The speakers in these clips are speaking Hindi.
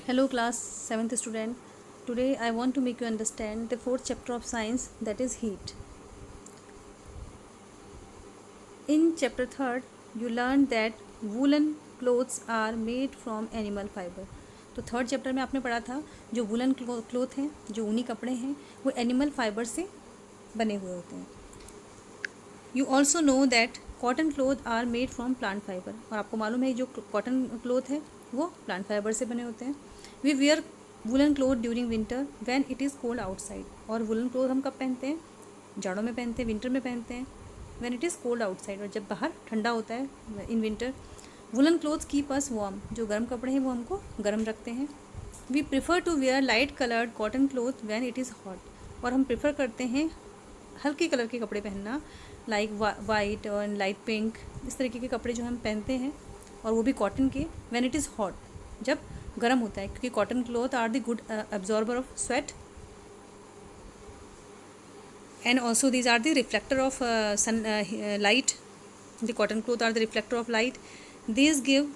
Hello class 7th student. Today I want to make you understand the fourth chapter of science, that is heat. In chapter 3rd you learned that woolen clothes are made from animal fiber. तो थर्ड चैप्टर में आपने पढ़ा था जो वुलन क्लोथ हैं, जो ऊनी कपड़े हैं, वो एनिमल फाइबर से बने हुए होते हैं. You also know that cotton cloth are made from plant fibre. और आपको मालूम है जो कॉटन क्लोथ है वो प्लांट फाइबर से बने होते हैं. We wear woollen cloth during winter when it is cold outside. और वुलन क्लोथ हम कब पहनते हैं? जाड़ों में पहनते हैं, विंटर में पहनते हैं. When it is cold outside, और जब बाहर ठंडा होता है in winter. Woollen cloth keep us warm. जो गर्म कपड़े हैं वो हमको गर्म रखते हैं. We prefer to wear light coloured cotton cloth when it is hot. और हम प्रेफर करते हैं हल्के कलर के कपड़े पहनना, लाइक वाइट और लाइट पिंक, इस तरीके के कपड़े जो हम पहनते हैं, और वो भी कॉटन के. व्हेन इट इज़ हॉट, जब गर्म होता है, क्योंकि cotton cloth are the good absorber of sweat and also these are the reflector of sunlight. The cotton cloth are the reflector of light. These give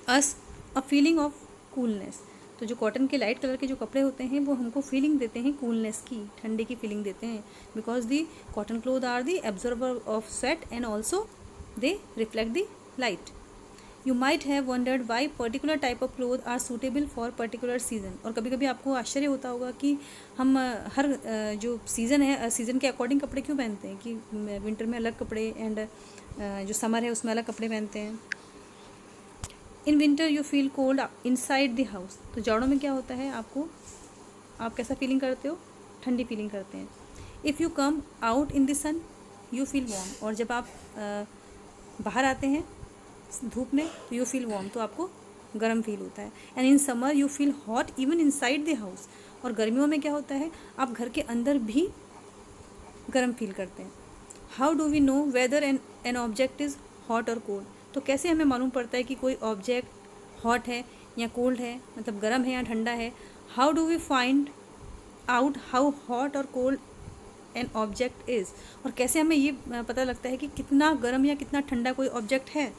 us a feeling of coolness. तो जो कॉटन के लाइट कलर के जो कपड़े होते हैं वो हमको फीलिंग देते हैं कूलनेस की, ठंडे की फीलिंग देते हैं, because the cotton cloth are the absorber of sweat and also they reflect the light. You might have wondered why particular type of cloth are suitable for particular season. और कभी कभी आपको आश्चर्य होता होगा कि हम हर जो सीज़न है, सीज़न के अकॉर्डिंग कपड़े क्यों पहनते हैं, कि विंटर में अलग कपड़े एंड जो समर है उसमें अलग कपड़े पहनते हैं. In winter you feel cold inside the house. तो जाड़ों में क्या होता है, आप कैसा फीलिंग करते हो? ठंडी फीलिंग करते हैं. If you come out in the sun you feel warm. और जब आप बाहर आते हैं धूप में तो यू फील वार्म, तो आपको गर्म फील होता है. And in summer you feel hot even inside the house. और गर्मियों में क्या होता है, आप घर के अंदर भी गर्म फील करते हैं. How do we know whether an object is hot और कोल्ड. तो कैसे हमें मालूम पड़ता है कि कोई ऑब्जेक्ट हॉट है या कोल्ड है, मतलब गर्म है या ठंडा है. How do we find out how hot और कोल्ड एन ऑब्जेक्ट इज़. और कैसे हमें ये पता लगता है कि कितना गर्म या कितना ठंडा कोई ऑब्जेक्ट है.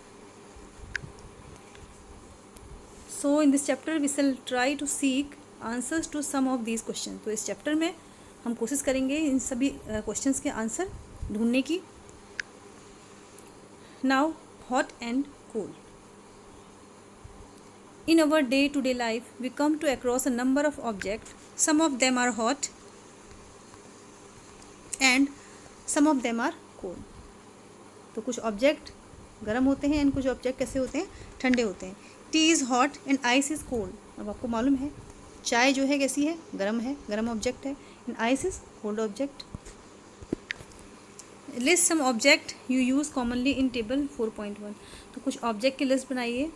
So in this chapter we shall try to seek answers to some of these question. तो इस चैप्टर में हम कोशिश करेंगे इन सभी क्वेश्चंस के आंसर ढूंढने की. Now hot and cold. In our day-to-day life, we come to across a number of objects. Some of them are hot and some of them are cold. तो कुछ ऑब्जेक्ट गर्म होते हैं एंड कुछ ऑब्जेक्ट कैसे होते हैं, ठंडे होते हैं. T is hot and ice is cold. अब आपको मालूम है चाय जो है कैसी है, गर्म ऑब्जेक्ट है, and ice is cold object. List some object you use commonly in table 4.1. तो कुछ ऑब्जेक्ट की लिस्ट बनाइए.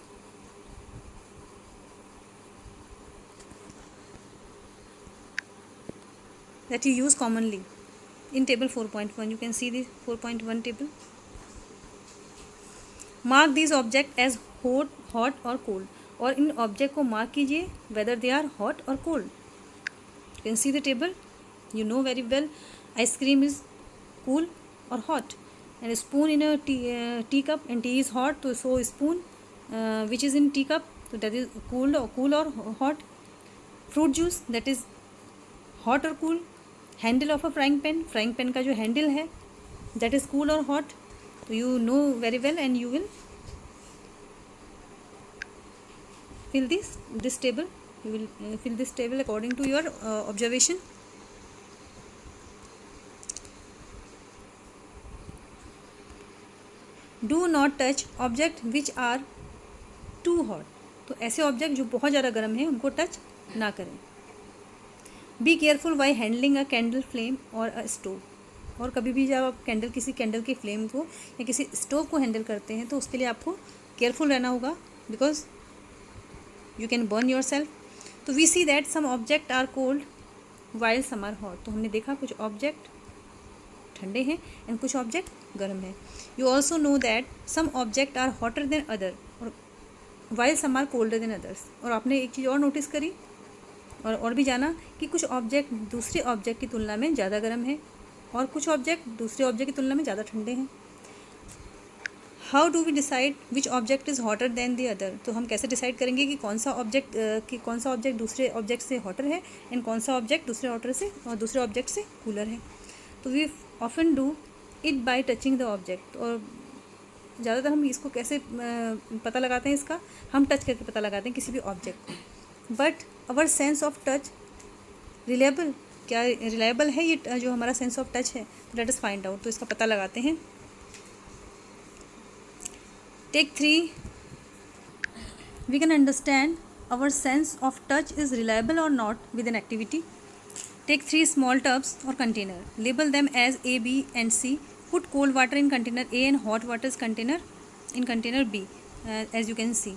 That you use commonly in table 4.1. You can see the 4.1 table. Mark this object as hot और कोल्ड. और इन ऑब्जेक्ट को मार्क कीजिए वेदर दे आर हॉट और cold. You can see the table. You know very well ice cream is cool or hot, and a spoon in a tea cup, and tea is hot, so spoon which is in tea cup, so that is cool or hot. Fruit juice, that is hot or cool. Handle of a frying pan का जो handle है that is cool or hot. so you know very well and you will fill this table. You will fill this table according to your observation. Do not touch object which are too hot. तो ऐसे ऑब्जेक्ट जो बहुत ज़्यादा गर्म हैं उनको टच ना करें. Be careful while handling a candle flame और अ स्टोव. और कभी भी जब आप किसी कैंडल के फ्लेम को या किसी स्टोव को हैंडल करते हैं तो उसके लिए आपको केयरफुल रहना होगा, because you can burn yourself. तो we see that some object are cold while some are hot. तो हमने देखा कुछ ऑब्जेक्ट ठंडे हैं एंड कुछ ऑब्जेक्ट गर्म हैं. You also know that some object are hotter than other और while some are colder than others. और आपने एक चीज़ और नोटिस करी और भी जाना कि कुछ ऑब्जेक्ट दूसरे ऑब्जेक्ट की तुलना में ज़्यादा गर्म है और कुछ ऑब्जेक्ट दूसरे ऑब्जेक्ट की तुलना में ज़्यादा ठंडे हैं. How do we decide which object is hotter than the other, तो हम कैसे डिसाइड करेंगे कि कौन सा ऑब्जेक्ट दूसरे ऑब्जेक्ट से हॉटर है एंड कौन सा ऑब्जेक्ट दूसरे ऑब्जेक्ट से कूलर है। तो we often do it by touching the object, और ज़्यादातर हम इसको कैसे पता लगाते हैं, इसका हम टच करके पता लगाते हैं किसी भी ऑब्जेक्ट को। But our sense of touch reliable, क्या रिलायबल है ये जो हमारा सेंस ऑफ टच है? लेट अस फाइंड आउट, तो इसका पता लगाते हैं। Take 3, we can understand our sense of touch is reliable or not with an activity. Take 3 small tubs or container. Label them as A, B and C. Put cold water in container A and hot water container in container B, as you can see.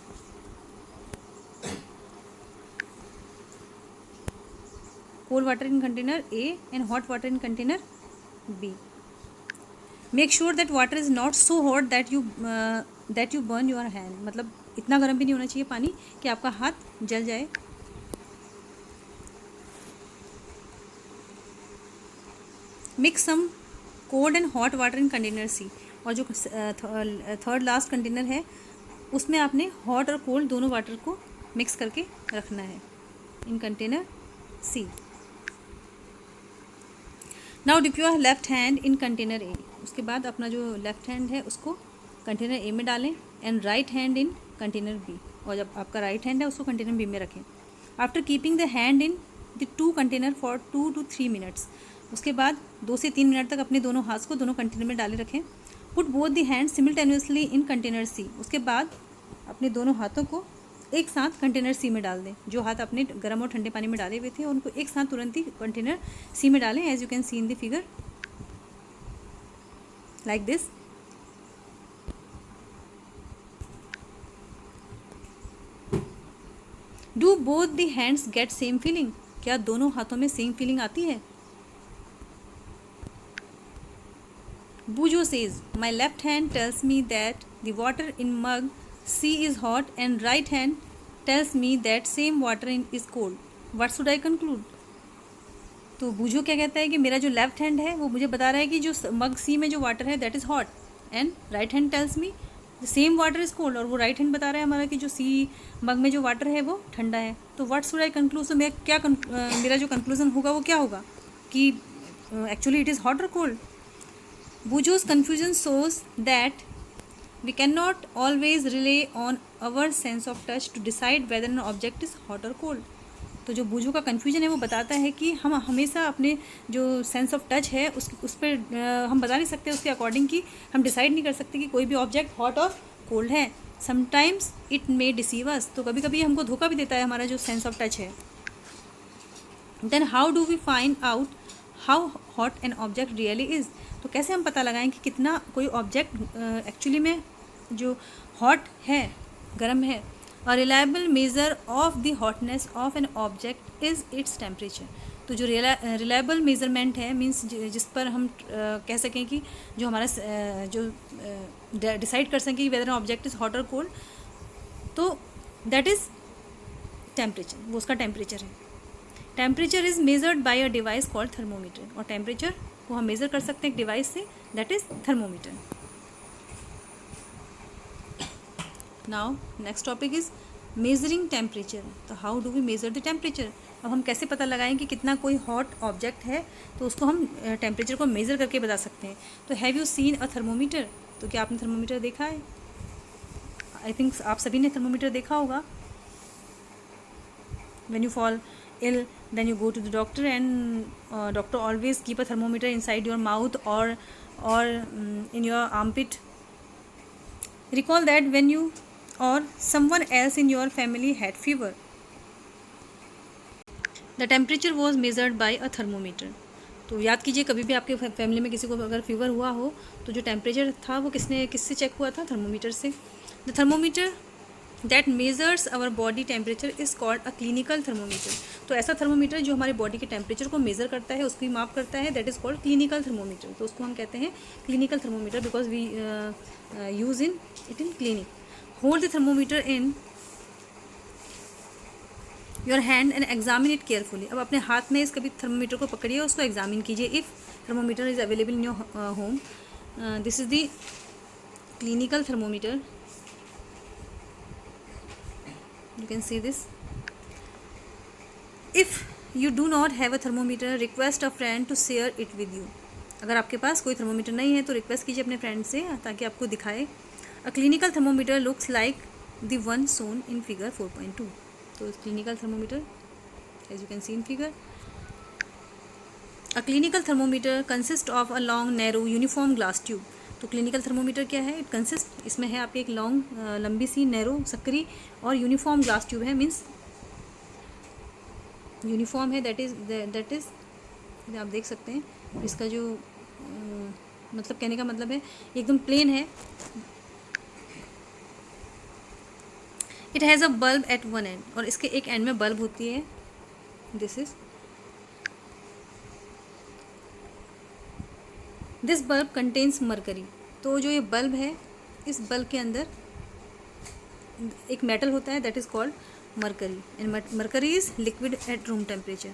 Cold water in container A and hot water in container B. Make sure that water is not so hot that you burn your hand. मतलब इतना गर्म भी नहीं होना चाहिए पानी कि आपका हाथ जल जाए। Mix some cold and hot water in container C, और जो थर्ड लास्ट कंटेनर है उसमें आपने हॉट और कोल्ड दोनों वाटर को मिक्स करके रखना है in container C. Now dip your left hand in container A, उसके बाद अपना जो लेफ्ट हैंड है उसको कंटेनर ए में डालें and right hand in container B, और जब आपका राइट हैंड है उसको कंटेनर बी में रखें। After keeping the hand in the 2 container for 2 to 3 minutes, उसके बाद 2 से 3 मिनट तक अपने दोनों हाथ को दोनों कंटेनर में डाले रखें। Put both the hand simultaneously in container C, उसके बाद अपने दोनों हाथों को एक साथ कंटेनर सी में डाल दें। जो हाथ अपने गर्म और ठंडे पानी में डाले हुए थे उनको एक साथ तुरंत ही कंटेनर सी में डालें, as you can see in the figure like this. Do both the hands get same feeling, क्या दोनों हाथों में सेम फीलिंग आती है? Bujo says, my left hand tells me that the water in mug C is hot and right hand tells me that same water is cold. What should I conclude? तो बूझो क्या कहता है कि मेरा जो लेफ्ट हैंड है वो मुझे बता रहा है कि जो मग सी में जो वाटर है that is hot and right hand tells me the same water is cold, और वो राइट हैंड बता रहा है हमारा कि जो सी मग में जो वाटर है वो ठंडा है। तो व्हाट शुड आई कंक्लूड, तो मैं क्या मेरा जो कंक्लूजन होगा वो क्या होगा कि एक्चुअली इट इज़ हॉट और cold. Bujo's confusion shows that we cannot always rely on our sense of touch to decide whether an object is hot or cold. तो जो बूझो का कन्फ्यूजन है वो बताता है कि हम हमेशा अपने जो सेंस ऑफ टच है उस पर हम बता नहीं सकते, उसके अकॉर्डिंग कि हम डिसाइड नहीं कर सकते कि कोई भी ऑब्जेक्ट हॉट और कोल्ड है। समटाइम्स इट मे डिसीव अस, तो कभी कभी हमको धोखा भी देता है हमारा जो सेंस ऑफ टच है। Then how do we find out how hot an object really is, तो कैसे हम पता लगाएं कि कितना कोई ऑब्जेक्ट एक्चुअली में जो हॉट है, गर्म है। A reliable measure of the hotness of N object is its temperature, तो जो रिलायबल मेज़रमेंट है मीन्स जिस पर हम कह सकें कि जो हमारा जो डिसाइड कर सकें whether an object is hot और कोल्ड, तो दैट इज़ टेम्परेचर, वो उसका टेम्परेचर है। Temperature is measured by a device called thermometer, और टेम्परेचर को हम मेज़र कर सकते हैं एक डिवाइस से, that is thermometer. Now next topic is measuring temperature, तो how do we measure the temperature. अब हम कैसे पता लगाएं कि कितना कोई हॉट ऑब्जेक्ट है, तो उसको हम टेम्परेचर को मेज़र करके बता सकते हैं। तो have you seen a thermometer, तो क्या आपने थर्मोमीटर देखा है? आई थिंक आप सभी ने थर्मोमीटर देखा होगा। When you fall ill, then you go to the doctor and doctor always keep a thermometer inside your mouth or in your armpit. Recall that when you or someone else in your family had fever, the temperature was measured by a thermometer. तो याद कीजिए कभी भी आपके फैमिली में किसी को अगर फीवर हुआ हो तो जो टेम्परेचर था वो किससे चेक हुआ था? थर्मोमीटर से। The thermometer that measures our body temperature is called a clinical thermometer, तो ऐसा थर्मोमीटर जो हमारे बॉडी के टेम्परेचर को मेज़र करता है, उसकी माप करता है, that is called clinical thermometer. तो उसको हम कहते हैं clinical thermometer because we use it in clinic. Hold the thermometer in your hand and examine it carefully, अब अपने हाथ में इस कभी थर्मोमीटर को पकड़िए, उसको एग्जामिन कीजिए। If thermometer is available in your home, this is the clinical thermometer. You can see this. If you do not have a thermometer, request a friend to share it with you. अगर आपके पास कोई थर्मोमीटर नहीं है तो रिक्वेस्ट कीजिए अपने फ्रेंड से ताकि आपको दिखाए. A clinical thermometer looks like the one shown in figure 4.2. तो clinical thermometer as you can see in figure. A clinical thermometer consist of a long narrow uniform glass tube. तो क्लिनिकल थर्मोमीटर क्या है? इट कंसिस्ट, इसमें है आपके एक लॉन्ग लंबी सी नैरो सकरी और यूनिफॉर्म ग्लास ट्यूब है. मीन्स यूनिफॉर्म है, दैट इज़ आप देख सकते हैं इसका जो मतलब कहने का मतलब है एकदम प्लेन है. It has a bulb at one end. और इसके एक एंड में बल्ब होती है. This bulb contains mercury. तो जो ये बल्ब है, इस बल्ब के अंदर एक मेटल होता है that is called mercury. And mercury is liquid at room temperature.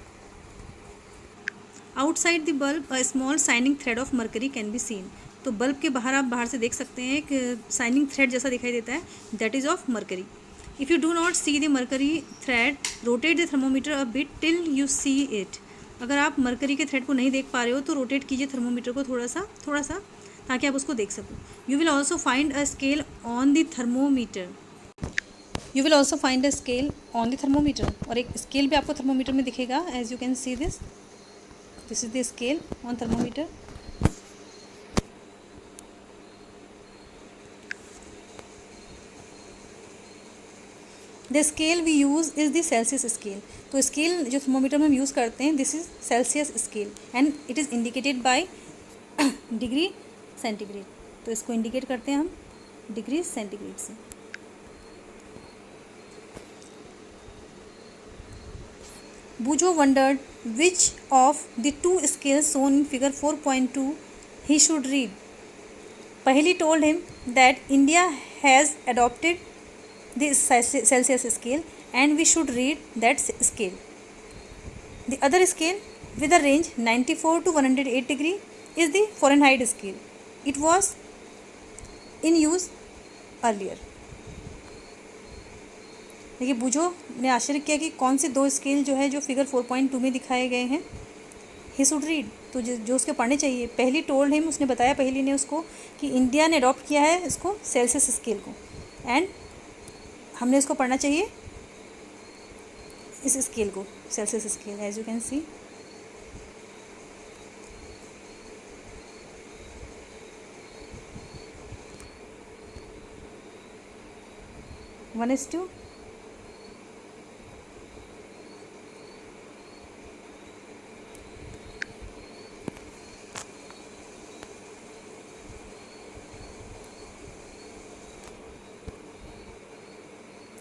Outside the bulb a small shining thread of mercury can be seen. तो बल्ब के बाहर आप बाहर से देख सकते हैं एक शाइनिंग थ्रेड जैसा दिखाई देता है, that is of mercury. If you do not see the mercury thread, rotate the thermometer a bit till you see it. अगर आप मरकरी के थ्रेड को नहीं देख पा रहे हो तो रोटेट कीजिए थर्मोमीटर को थोड़ा सा ताकि आप उसको देख सको. You will also find a scale on the thermometer. और एक स्केल भी आपको थर्मोमीटर में दिखेगा. As you can see this is the scale on thermometer. The scale we use is the Celsius scale. तो स्केल जो थर्मोमीटर में हम यूज़ करते हैं, this is Celsius scale and it is indicated by degree centigrade. तो इसको इंडिकेट करते हैं हम डिग्री सेंटीग्रेड से. Bujo wondered which of the two scales shown in figure 4.2 he should read. Paheli told him that India has adopted the Celsius scale and we should read that scale. The other scale with a range 94 to 108 degree is the Fahrenheit scale. It was in use earlier. देखिए, बूझो ने आश्चर्य किया कि कौन से दो स्केल जो है जो फिगर 4.2 में दिखाए गए हैं. He should read. तो जो उसके पढ़ने चाहिए. पहली टोल्ड हिम, उसने बताया पहली ने उसको कि इंडिया ने अडॉप्ट किया है इसको सेल्सियस स्केल को, एंड हमने इसको पढ़ना चाहिए इस स्केल को, Celsius scale. As you can see one is two.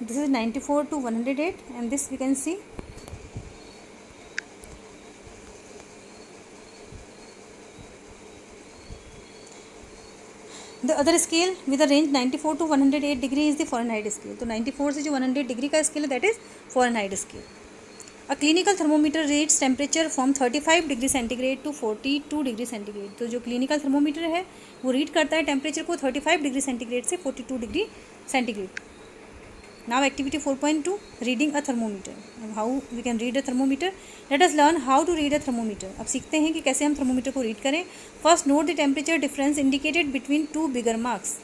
This is 94 to 108 and this we can see. The other scale with a range 94 to 108 degree is the Fahrenheit scale. तो 94 से जो 108 डिग्री का स्केल है that is Fahrenheit scale. A clinical thermometer reads temperature from 35 degree centigrade to 42 degree centigrade. तो जो क्लिनिकल थर्मोमीटर है वो रीड करता है टेम्परेचर को 35 डिग्री सेंटीग्रेड से 42 degree centigrade. Now activity 4.2, reading a thermometer. How we can read a thermometer? Let us learn how to read a thermometer. अब सीखते हैं कि कैसे हम थर्मोमीटर को रीड करें. First note the temperature difference indicated between two bigger marks.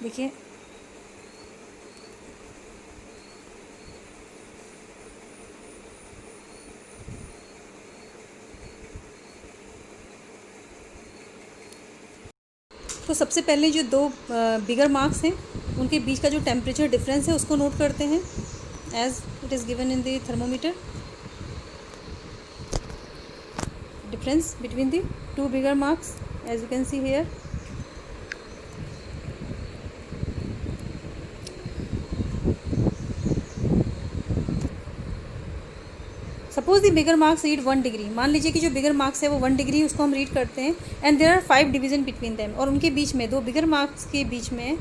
देखिए, तो सबसे पहले जो दो बिगर मार्क्स हैं उनके बीच का जो टेम्परेचर डिफरेंस है उसको नोट करते हैं as it is given in the thermometer. Difference between the two bigger marks as you can see here. Suppose the bigger marks read 1 degree. मान लीजिए कि जो बिगर मार्क्स है वो 1 डिग्री, उसको हम रीड करते हैं. And there are 5 division between them. और उनके बीच में, दो बिगर मार्क्स के बीच में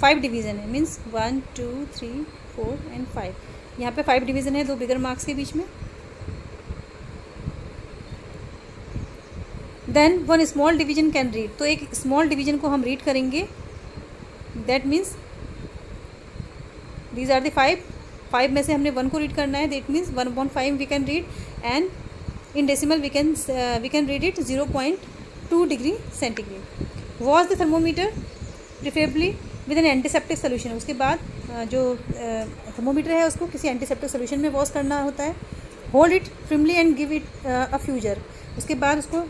5 डिवीज़न है. Means 1 2 3 4 and 5. यहाँ पे 5 डिवीज़न है दो बिगर मार्क्स के बीच में. Then one small division can read, तो एक स्मॉल डिवीजन को हम रीड करेंगे, that means these are the 5 में से हमने 1 को रीड करना है, that means 1/5 we can read, and in decimal we can read it 0.2 degree centigrade. Wash the thermometer preferably with an antiseptic solution, उसके बाद जो थर्मोमीटर है उसको किसी एंटीसेप्टिक सोल्यूशन में वॉश करना होता है। Hold it firmly and give it a few jerks, उसके बाद उसको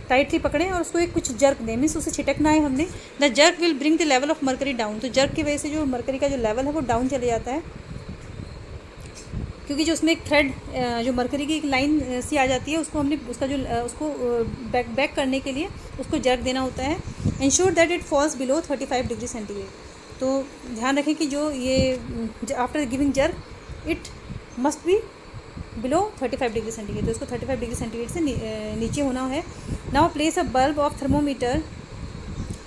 टाइटली पकड़ें और उसको एक कुछ जर्क दें, मीन्स उसे छिटकना है हमने। The jerk will bring the level of mercury down, तो जर्क की वजह से जो मरकरी का जो लेवल है वो डाउन चले जाता है, क्योंकि जो उसमें एक थ्रेड जो मरकरी की एक लाइन सी आ जाती है, उसको हमने उसका जो उसको बैक करने के लिए उसको जर्क देना होता है। Ensure that it falls below 35 degree centigrade, तो ध्यान रखें कि जो ये after giving jerk it must be below 35 degree centigrade, तो उसको 35 डिग्री सेंटीग्रेड से नीचे होना है। Now place a bulb of thermometer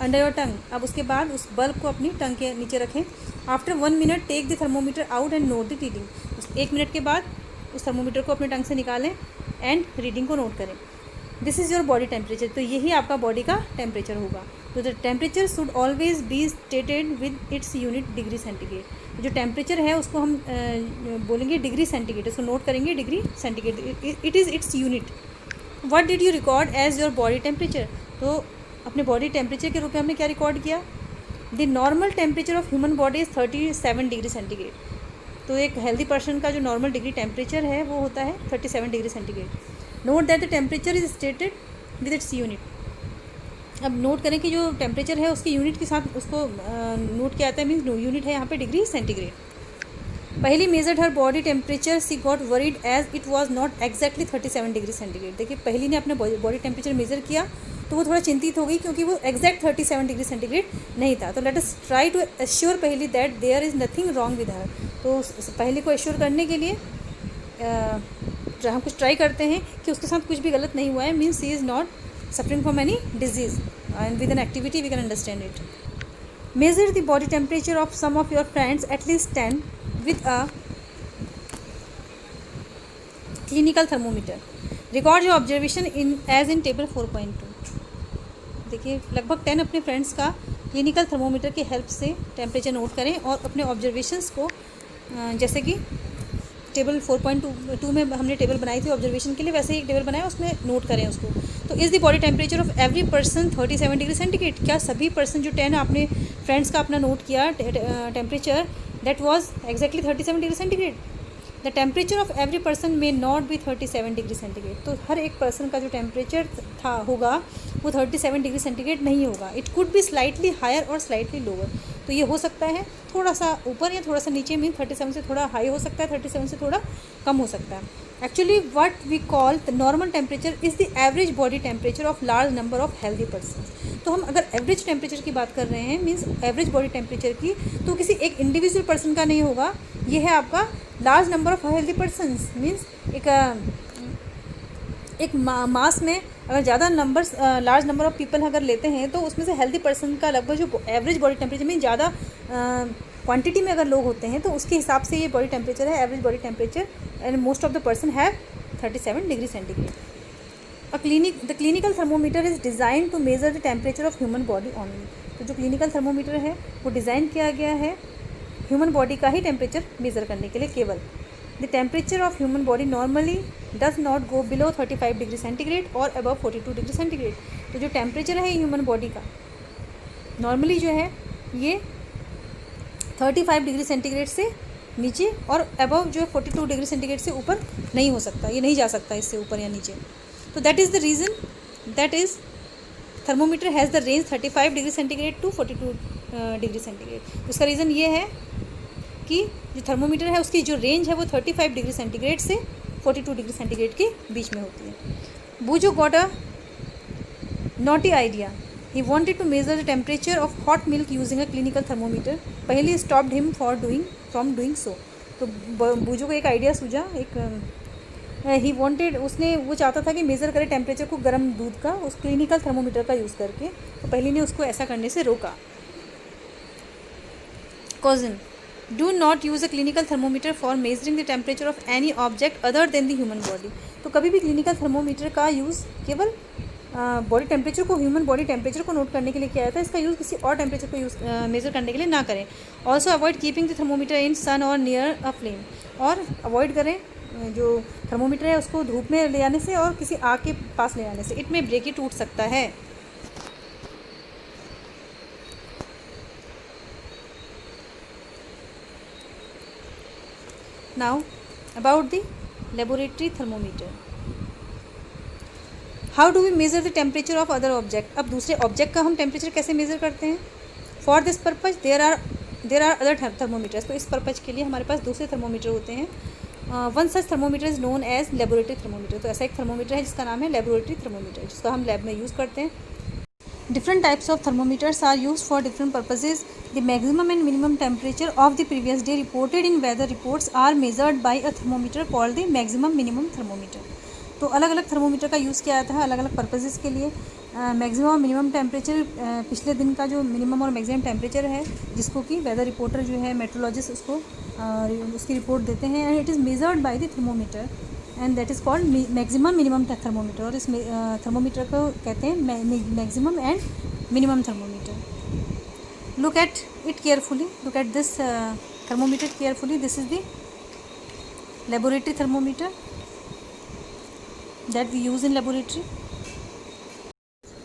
under your tongue, अब उसके बाद उस बल्ब को अपनी टंग के नीचे रखें। After 1 minute take the thermometer out and note the reading, 1 minute के बाद उस थर्मोमीटर को अपने टंग से निकालें एंड रीडिंग को नोट करें। This is your body temperature, तो यही आपका बॉडी का टेम्परेचर होगा। तो the temperature should always be stated with its unit degree centigrade, जो टेम्परेचर है उसको हम बोलेंगे डिग्री सेंटीग्रेड, उसको नोट करेंगे degree centigrade, it is it's unit. What did you record as your body temperature, तो अपने बॉडी टेम्परेचर के रूप में हमने क्या रिकॉर्ड किया? The normal temperature of human body is 37 degree centigrade, तो एक हेल्दी पर्सन का जो नॉर्मल डिग्री टेम्परेचर है वो होता है 37 degree centigrade. Note that the temperature is stated with its unit, अब नोट करें कि जो टेम्परेचर है उसके यूनिट के साथ उसको नोट किया जाता है, मीन्स यूनिट है यहाँ पे degree centigrade. Paheli measured her body temperature, she got worried as it was not exactly 37 degree centigrade. देखिए पहली ने अपने बॉडी टेम्परेचर मेजर किया तो वो थोड़ा चिंतित हो गई क्योंकि वो एग्जैक्ट 37 डिग्री सेंटीग्रेड नहीं था। तो let us try to assure Paheli that there is nothing wrong with her, तो पहली को एश्योर करने के लिए हम कुछ ट्राई करते हैं कि उसके साथ कुछ भी गलत नहीं हुआ है, means she is not suffering from any disease, and with an activity we can understand it. Measure the body temperature of some of your friends, at least 10, with a clinical thermometer. Record your observation as in table 4.2. देखिए लगभग 10 अपने फ्रेंड्स का क्लिनिकल थर्मोमीटर की हेल्प से टेम्परेचर नोट करें और अपने ऑब्जर्वेशंस को जैसे कि टेबल 4.2 में हमने टेबल बनाई थी ऑब्जर्वेशन के लिए, वैसे ही एक टेबल बनाया उसमें नोट करें उसको। तो is the body temperature of every person 37 degree centigrade, क्या सभी पर्सन जो 10 आपने फ्रेंड्स का अपना नोट किया temperature that was exactly 37 degree centigrade. The temperature of every person may not be 37 degree centigrade, तो हर एक पर्सन का जो टेम्परेचर था होगा वो 37 डिग्री सेंटीग्रेड नहीं होगा। It could be slightly higher और स्लाइटली लोअर, तो ये हो सकता है थोड़ा सा ऊपर या थोड़ा सा नीचे, मीन 37 से थोड़ा हाई हो सकता है, 37 से थोड़ा कम हो सकता है। Actually what we call the normal temperature is the average body temperature of large number of healthy person. तो हम अगर एवरेज टेम्परेचर की बात कर रहे हैं, मीन्स एवरेज बॉडी टेम्परेचर की, तो किसी एक इंडिविजुअल पर्सन का नहीं होगा, ये है आपका large number of healthy persons, means एक मास में अगर ज़्यादा numbers large number of people अगर लेते हैं तो उसमें से हेल्दी पर्सन का लगभग जो एवरेज बॉडी टेम्परेचर में ज़्यादा क्वांटिटी में अगर लोग होते हैं तो उसके हिसाब से ये बॉडी टेम्परेचर है, average body temperature, and most of the person have 37 degree centigrade. The clinical thermometer is design to measure the temperature of human body only, तो जो क्लिनिकल थर्मोमीटर है वो डिज़ाइन किया गया है ह्यूमन बॉडी का ही टेम्परेचर मेज़र करने के लिए केवल। The temperature of human body normally does not go below 35 degree centigrade और अबव 42 डिग्री सेंटीग्रेड, तो जो टेम्परेचर है ह्यूमन बॉडी का नॉर्मली जो है ये 35 डिग्री सेंटीग्रेड से नीचे और अबव जो है 42 डिग्री सेंटीग्रेड से ऊपर नहीं हो सकता, ये नहीं जा सकता इससे ऊपर या नीचे। तो that is the reason that is thermometer has the range 35 degree centigrade to 42 degree centigrade. उसका रीज़न ये है कि जो थर्मोमीटर है उसकी जो रेंज है वो 35 डिग्री सेंटीग्रेड से 42 डिग्री सेंटीग्रेड के बीच में होती है। Boojho got a naughty idea, he wanted to measure the temperature of hot milk using a clinical thermometer, Paheli stopped him from doing so. तो बूजो को एक आइडिया सूझा, ही वॉन्टेड, उसने वो चाहता था कि मेज़र करे टेम्परेचर को गर्म दूध का उस क्लिनिकल थर्मोमीटर का यूज़ करके, तो पहले ने उसको ऐसा करने से रोका। कॉजन, do not use a clinical thermometer for measuring the temperature of any object other than the human body, तो कभी भी क्लिनिकल थर्मोमीटर का यूज़ केवल बॉडी टेम्परेचर को, ह्यूमन बॉडी टेम्परेचर को नोट करने के लिए किया जाता है। इसका यूज़ किसी और टेम्परेचर को यूज़ मेज़र करने के लिए ना करें। Also avoid keeping the thermometer in sun और नियर अ फ्लेम, और अवॉइड करें जो थर्मोमीटर है उसको धूप में ले आने से और किसी आग के पास ले आने से। इट में ब्रेक, ही टूट सकता है। Now about the laboratory thermometer. How do we measure the temperature of other object. अब दूसरे ऑब्जेक्ट का हम टेम्परेचर कैसे मेज़र करते हैं। For this purpose there are other thermometers. तो इस पर्पज के लिए हमारे पास दूसरे थर्मोमीटर होते हैं। One such thermometer is known as laboratory thermometer. तो ऐसा एक थर्मोमीटर है जिसका नाम है लेबोरेटरी थर्मोमीटर, जिसको हम लैब में यूज़ करते हैं। Different types of thermometers are used for different purposes. The maximum and minimum temperature of the previous day reported in weather reports are measured by a thermometer called the maximum minimum thermometer. तो अलग अलग थर्मोमीटर का यूज़ किया जाता है अलग अलग पर्पसेस के लिए। मैक्सिमम और मिनिमम टेम्परेचर, पिछले दिन का जो मिनिमम और मैक्सिमम टेम्परेचर है जिसको कि वेदर रिपोर्टर जो है मेट्रोलॉजिस्ट उसको उसकी रिपोर्ट देते हैं, and it is measured by the thermometer and that is called maximum minimum thermometer. और इस थर्मोमीटर को कहते हैं maximum and minimum thermometer. Look at it carefully, look at this thermometer carefully. This is the laboratory thermometer that we use in laboratory.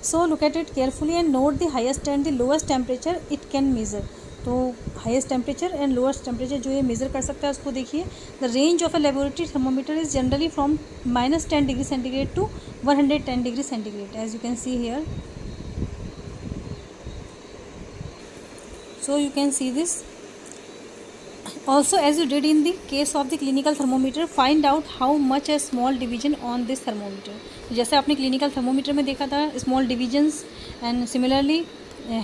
So look at it carefully and note the highest and the lowest temperature it can measure. तो highest temperature and lowest temperature जो ये मेज़र कर सकता है उसको देखिए। The range of a laboratory thermometer is generally from -10 degree centigrade to 110 degree centigrade, as you can see here. So you can see this. Also, as you did in the case of the clinical thermometer, find out how much a small division on this thermometer. जैसे आपने clinical thermometer में देखा था small divisions, and similarly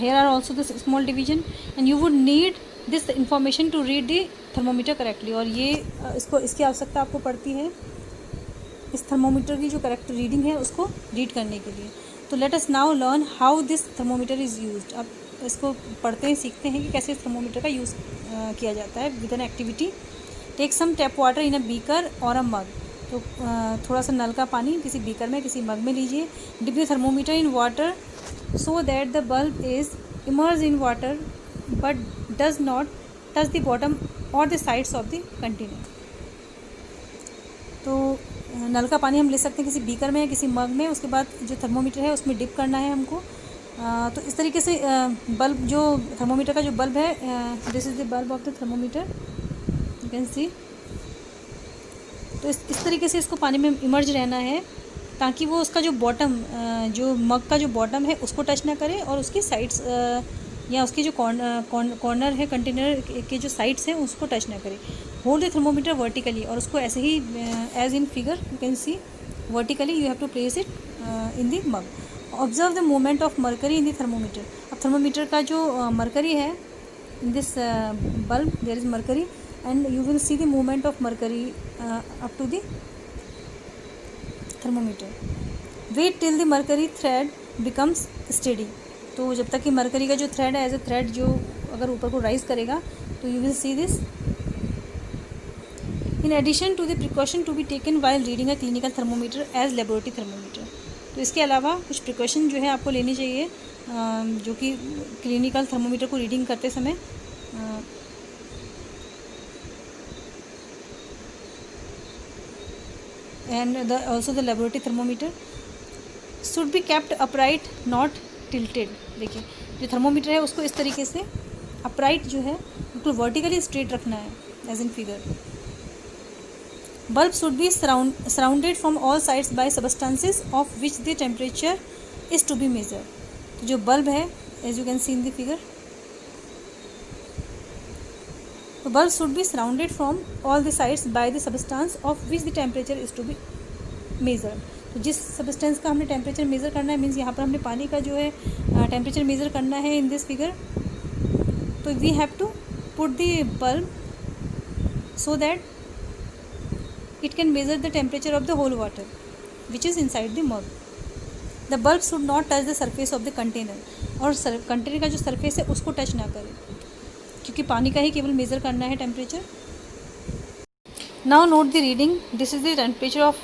here are also the small division, and you would need this information to read the thermometer correctly. और ये इसकी आवश्यकता आपको पड़ती है इस थर्मोमीटर की जो करेक्ट रीडिंग है उसको रीड करने के लिए। तो let us now learn how this thermometer is used. अब इसको पढ़ते हैं, सीखते हैं कि कैसे इस थर्मोमीटर का यूज़ किया जाता है with an activity. Take some tap water in a beaker और अ मग। तो थोड़ा सा नल का पानी किसी बीकर में किसी मग में लीजिए। Dip the thermometer in water so that the bulb is immerse in water but does not touch the bottom और the sides of the container. तो नल का पानी हम ले सकते हैं किसी बीकर में या किसी मग में, उसके बाद जो थर्मोमीटर है उसमें डिप करना है हमको। तो इस तरीके से बल्ब जो थर्मोमीटर का जो बल्ब है, this is the bulb of the thermometer, you can सी। तो इस तरीके से इसको पानी में इमर्ज रहना है ताकि वो उसका जो बॉटम, जो मग का जो बॉटम है उसको टच ना करे और उसकी साइड्स या उसकी जो कॉर्नर है कंटेनर के जो साइड्स हैं उसको टच ना करे। होल्ड द थर्मोमीटर वर्टिकली, और उसको ऐसे ही as in figure you can see vertically you have to place it in the mug. Observe the movement of mercury in the thermometer. अब थर्मोमीटर का जो मरकरी है in this bulb there is mercury and you will see the movement of mercury up to the thermometer. Wait till the mercury thread becomes steady. तो जब तक कि मरकरी का जो थ्रेड है एज अ थ्रेड जो अगर ऊपर को राइज करेगा तो you will see this. In addition to the precaution to be taken while reading a clinical thermometer as laboratory thermometer. तो इसके अलावा कुछ प्रिकॉशन जो है आपको लेनी चाहिए जो कि क्लिनिकल थर्मोमीटर को रीडिंग करते समय and also the laboratory thermometer should be kept upright not tilted. देखिए जो थर्मोमीटर है उसको इस तरीके से अपराइट जो है बिल्कुल वर्टिकली स्ट्रेट रखना है as in figure. Bulb should be surrounded from all sides by substances of which the temperature is to be measured. तो जो बल्ब है as you can see in the figure, तो bulb should be surrounded from all the sides by the substance of which the temperature is to be measured. तो जिस substance का हमने temperature measure करना है मीन्स यहाँ पर हमने पानी का जो है temperature measure करना है in this figure, तो we have to put the bulb so that it can measure the temperature of the whole water which is inside the mug. The bulb should not touch the surface of the container, और कंटेनर का जो सरफेस है उसको टच ना करें क्योंकि पानी का ही केवल मेज़र करना है temperature. Now note the reading. This is the temperature of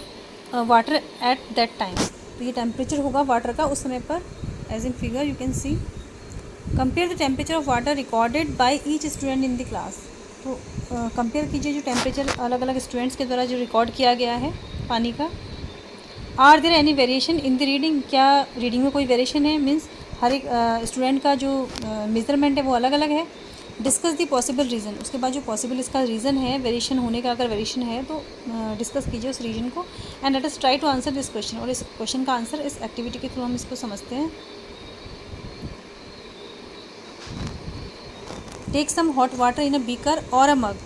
water at that time. तो ये टेम्परेचर होगा वाटर का उस समय पर। As in figure you can see, compare the temperature of water recorded by each student in the class. तो कंपेयर कीजिए जो टेम्परेचर अलग अलग स्टूडेंट्स के द्वारा जो रिकॉर्ड किया गया है पानी का। Are there any variation in the reading, क्या रीडिंग में कोई वेरिएशन है, मीन्स हर एक स्टूडेंट का जो मेजरमेंट है वो अलग अलग है। डिस्कस द पॉसिबल रीज़न, उसके बाद जो पॉसिबल इसका रीज़न है वेरिएशन होने का, अगर वेरिएशन है तो डिस्कस कीजिए उस रीजन को। And let us try to answer this question, और इस क्वेश्चन का आंसर इस एक्टिविटी के थ्रू हम इसको समझते हैं। Take some hot water in a beaker और a mug,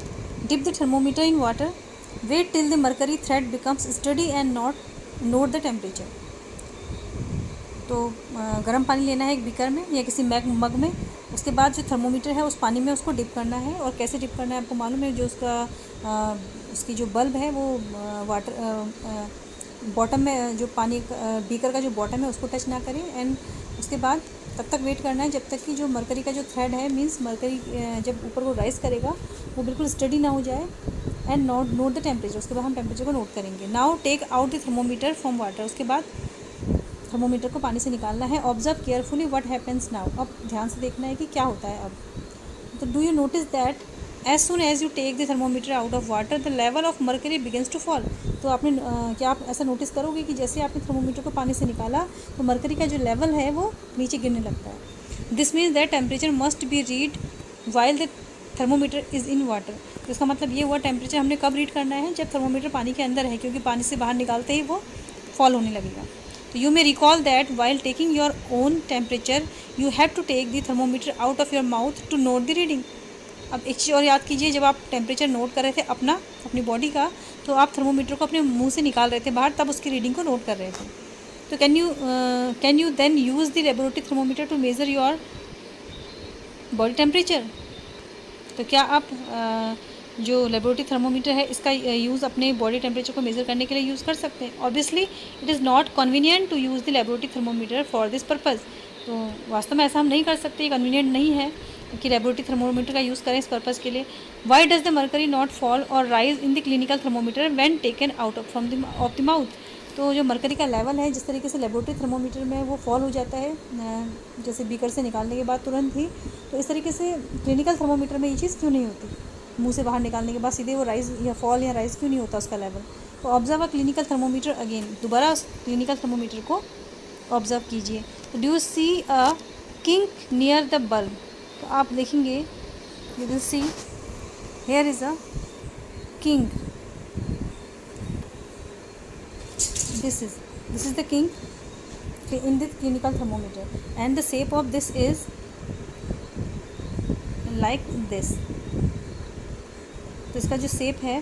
dip the thermometer in water, wait till the mercury thread becomes steady and note the temperature. तो गर्म पानी लेना है एक बीकर में या किसी मग में, उसके बाद जो थर्मोमीटर है उस पानी में उसको डिप करना है। और कैसे डिप करना है आपको मालूम है, जो उसकी जो बल्ब है वो वाटर बॉटम में, जो पानी बीकर का जो बॉटम है उसको टच ना करें। एंड उसके बाद तब तक वेट करना है जब तक कि जो मरकरी का जो थ्रेड है, मीन्स मरकरी जब ऊपर को राइज करेगा वो बिल्कुल स्टडी ना हो जाए। एंड नोट द टेम्परेचर, उसके बाद हम टेम्परेचर को नोट करेंगे। Now take out the thermometer from water, उसके बाद थर्मोमीटर को पानी से निकालना है। Observe carefully what happens now, अब ध्यान से देखना है कि क्या होता है अब। तो do you notice that as soon as you take the thermometer out of water the level of mercury begins to fall. तो आपने क्या आप ऐसा नोटिस करोगे कि जैसे आपने थर्मोमीटर को पानी से निकाला तो मरकरी का जो लेवल है वो नीचे गिरने लगता है। This means that temperature must be read while the thermometer is in water. तो इसका मतलब ये हुआ टेम्परेचर हमने कब रीड करना है, जब थर्मोमीटर पानी के अंदर है, क्योंकि पानी से बाहर निकालते ही वो फॉल होने लगेगा। तो you may recall that while taking your own temperature you have to take the thermometer out of your mouth to note the reading. अब एक चीज़ और याद कीजिए, जब आप टेम्परेचर नोट कर रहे थे अपनी बॉडी का, तो आप थर्मोमीटर को अपने मुंह से निकाल रहे थे बाहर, तब उसकी रीडिंग को नोट कर रहे थे। तो can you then use the laboratory thermometer to measure your body temperature. तो क्या आप जो लेबोरेटरी थर्मोमीटर है इसका यूज़ अपने बॉडी टेम्परेचर को मेज़र करने के लिए यूज़ कर सकते हैं। Obviously it is not convenient to use the laboratory thermometer for this purpose. तो वास्तव में ऐसा हम नहीं कर सकते, कन्वीनियंट नहीं है कि लेबोरेटरी थर्मोमीटर का यूज़ करें इस पर्पज़ के लिए। Why does the mercury not fall और rise in the clinical thermometer when taken out from the mouth. तो जो मरकरी का लेवल है जिस तरीके से लेबोरेटरी थर्मोमीटर में वो फॉल हो जाता है जैसे बीकर से निकालने के बाद तुरंत ही, तो इस तरीके से क्लिनिकल थर्मोमीटर में ये चीज़ क्यों नहीं होती, मुंह से बाहर निकालने के बाद सीधे वो राइज या फॉल या राइज क्यों नहीं होता उसका लेवल। तो observe a clinical thermometer again, दोबारा उस क्लिनिकल थर्मोमीटर को ऑब्जर्व कीजिए। तो do you see a kink near the bulb. तो आप देखेंगे, you will see here is a kink, this is the kink in this clinical thermometer and the shape of this is like this। तो इसका जो शेप है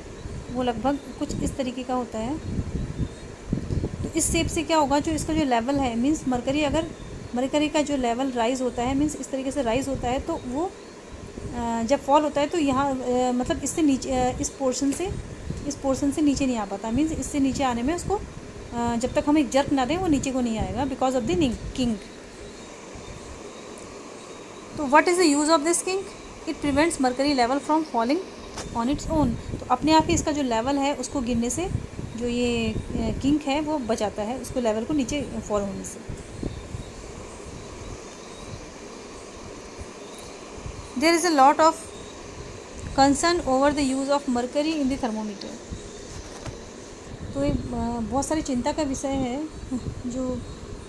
वो लगभग कुछ इस तरीके का होता है। तो इस शेप से क्या होगा, जो इसका जो लेवल है, मीन्स मरकरी का जो लेवल राइज होता है, मीन्स इस तरीके से राइज होता है, तो वो जब फॉल होता है तो यहाँ मतलब इससे नीचे इस पोर्शन से नीचे नहीं आ पाता, मीन्स इससे नीचे आने में उसको जब तक हम एक जर्क ना दें वो नीचे को नहीं आएगा बिकॉज ऑफ द किंक। तो what is the use of this kink, it prevents mercury level from falling on its own. तो अपने आप ही इसका जो लेवल है उसको गिरने से जो ये किंक है वो बचाता है उसको लेवल को नीचे फॉल होने से। There is a lot of concern over the use of mercury in the thermometer. तो एक बहुत सारी चिंता का विषय है जो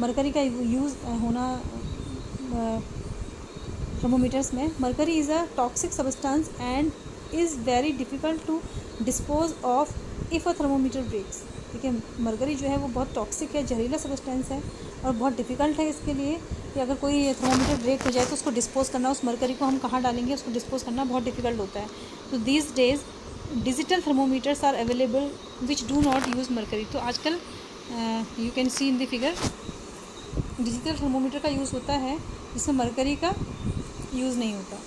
मरकरी का यूज़ होना थर्मोमीटर्स में। Mercury is a toxic substance and is very difficult to dispose of if a thermometer breaks. ठीक है, मरकरी जो है वो बहुत टॉक्सिक है, जहरीला सब्सटेंस है और बहुत डिफ़िकल्ट है इसके लिए कि अगर कोई थर्मोमीटर ब्रेक हो जाए तो उसको डिस्पोज करना, उस मरकरी को हम कहाँ डालेंगे, उसको डिस्पोज करना बहुत डिफ़िकल्ट होता है। तो these days digital thermometers are available which do not use mercury. तो आजकल you can see in the figure digital thermometer का यूज़ होता है जिसमें मरकरी का यूज़ नहीं होता।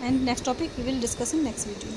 And next topic we will discuss in next video.